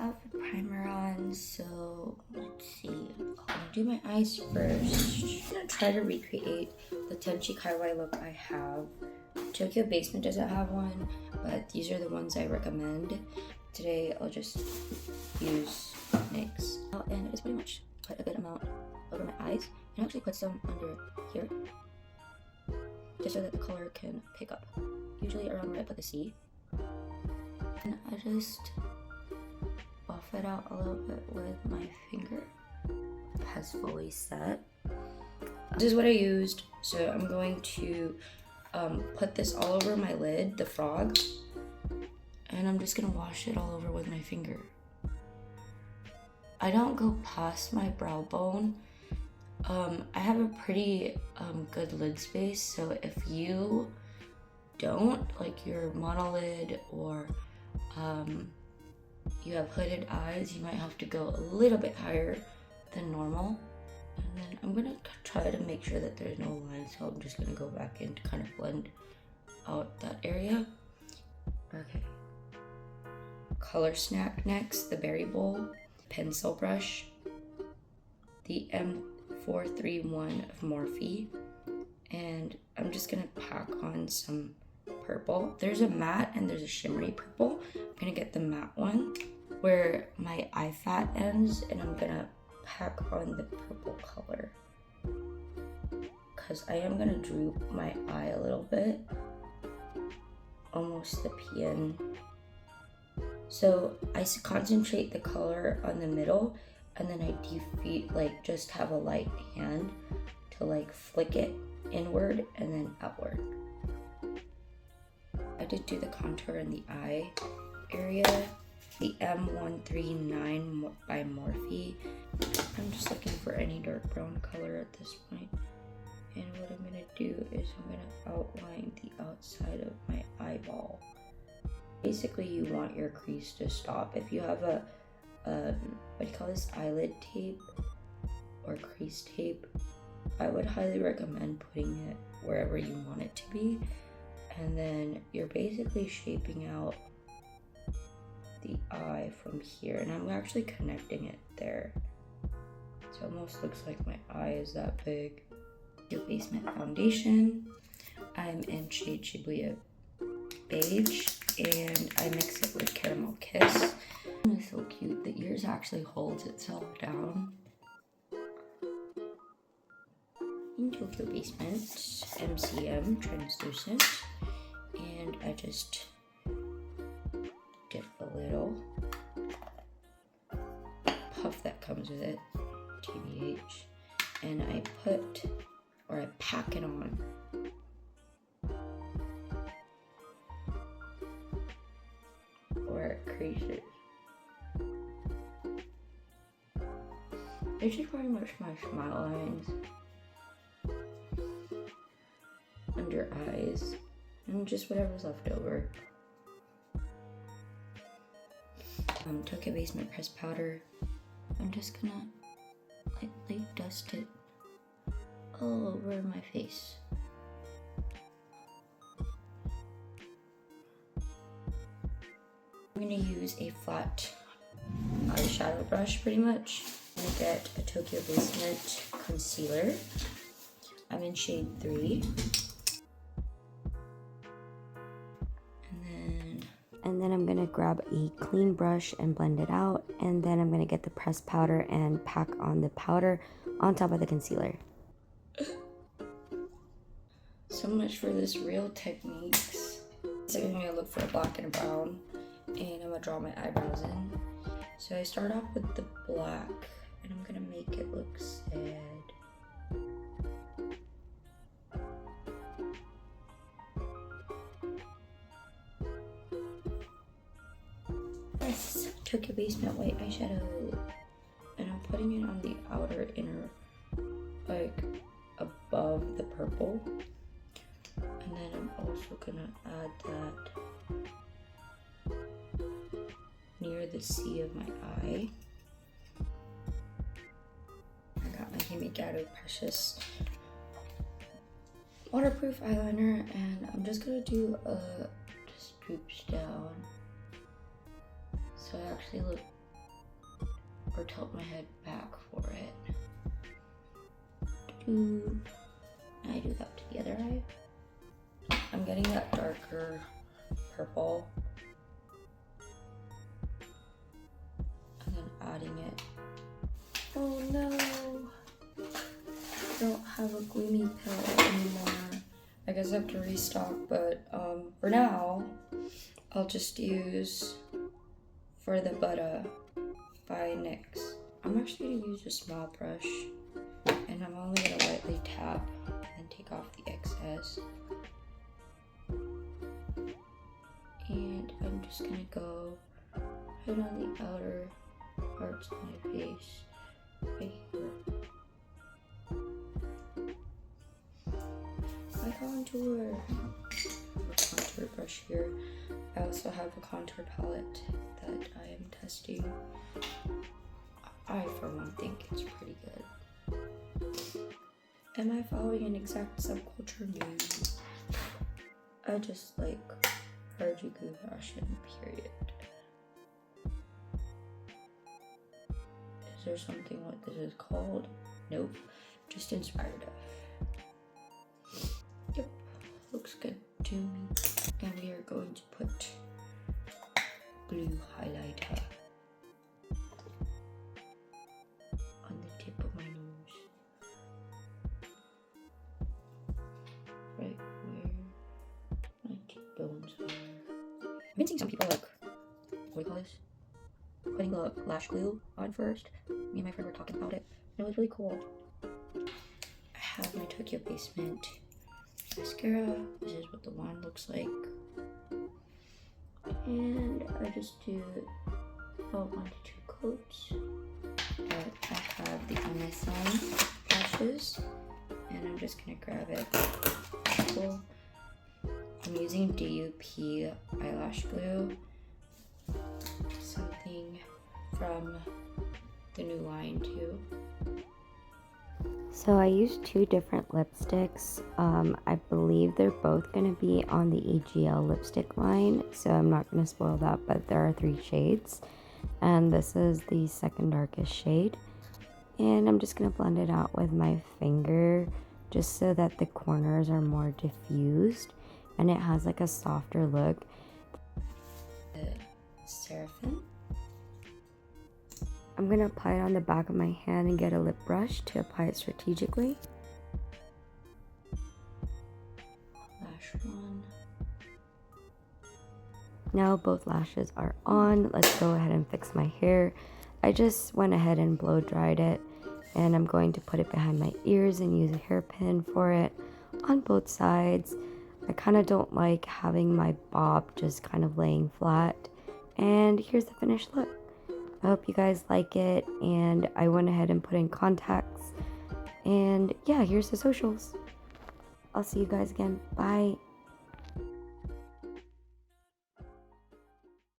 have the primer on, so let's see. I'll do my eyes first. I'm gonna try to recreate the Tenchi Kaiwai look I have. Tokyo Basement doesn't have one, but these are the ones I recommend. Today I'll just use NYX. And it's pretty much put a good amount over my eyes and actually put some under here, just so that the color can pick up. Usually around where I put the C. And I just buff it out a little bit with my finger. It has fully set. This is what I used, so I'm going to put this all over my lid, the frog, and I'm just gonna wash it all over with my finger. I don't go past my brow bone. I have a pretty good lid space, so if you don't, like your monolid or you have hooded eyes, you might have to go a little bit higher than normal. And then I'm gonna try to make sure that there's no lines, so I'm just gonna go back in to kind of blend out that area. Okay. Color Snack next, the Berry Bowl pencil brush, the M431 of Morphe, and I'm just gonna pack on some purple. There's a matte and there's a shimmery purple. I'm gonna get the matte one where my eye fat ends, and I'm gonna pack on the purple color because I am gonna droop my eye a little bit, almost the PN. So I concentrate the color on the middle, and then I defeat, like just have a light hand to like flick it inward and then outward. I did do the contour in the eye area, the M139 by Morphe. I'm just looking for any dark brown color at this point. And what I'm gonna do is I'm gonna outline the outside of my eyeball. Basically, you want your crease to stop. If you have a, what do you call this, eyelid tape or crease tape, I would highly recommend putting it wherever you want it to be. And then you're basically shaping out the eye from here, and I'm actually connecting it there. So it almost looks like my eye is that big. Your Basement foundation. I'm in shade Shibuya Beige, and I mix it with Caramel Kiss. It's so cute. The ears actually holds itself down. In Tokyo Basement, MCM translucent, and I just dip a little puff that comes with it, TBH, and I put, or I pack it on. Where it creases. This is pretty much my smile lines under eyes, and just whatever's left over. Tokyo Basement pressed powder. I'm just gonna lightly dust it all over my face. I'm gonna use a flat eyeshadow brush pretty much. I'm gonna get a Tokyo Basement concealer. I'm in shade 3. And then I'm gonna grab a clean brush and blend it out. And then I'm gonna get the pressed powder and pack on the powder on top of the concealer. So much for this Real Techniques. So I'm gonna look for a black and a brown, and I'm gonna draw my eyebrows in. So I start off with the black, and I'm gonna make it look sad. Yes, Tokyo Basement white eyeshadow, and I'm putting it on the outer inner, like above the purple. And then I'm also gonna add that near the C of my eye. I got my Himikado Precious waterproof eyeliner, and I'm just gonna do a just droops down, so I actually look or tilt my head back for it. I do that to the other eye. I'm getting that darker purple and then adding it. Oh no, I don't have a gloomy pill anymore. I guess I have to restock, but for now, I'll just use For the Butter by NYX. I'm actually gonna use a small brush, and I'm only gonna lightly tap and take off the excess. And I'm just gonna go right on the outer parts of my face, right here. My contour. Contour brush here. I also have a contour palette that I am testing. I, for one, think it's pretty good. Am I following an exact subculture? No. I just like Harajuku fashion, period. Is there something what this is called? Nope. Just inspired of. Yep. Looks good to me. And we are going to put blue highlighter on the tip of my nose. Right where my cheekbones are. I've been seeing some people like, what do you call this? Putting the lash glue on first. Me and my friend were talking about it. And it was really cool. I have my Tokyo Basement mascara. This is what the wand looks like. And I just do 1 to 2 coats. I have the Amazon lashes, and I'm just gonna grab it. Cool. I'm using DUP eyelash glue, something from the new line too. So I used 2 different lipsticks. I believe they're both going to be on the AGL lipstick line, so I'm not going to spoil that, but there are 3 shades. And this is the second darkest shade. And I'm just going to blend it out with my finger just so that the corners are more diffused and it has like a softer look. Seraphim. I'm going to apply it on the back of my hand and get a lip brush to apply it strategically. Lash one. Now both lashes are on. Let's go ahead and fix my hair. I just went ahead and blow dried it, and I'm going to put it behind my ears and use a hairpin for it on both sides. I kind of don't like having my bob just kind of laying flat. And here's the finished look. I hope you guys like it, and I went ahead and put in contacts. And yeah, here's the socials. I'll see you guys again. Bye.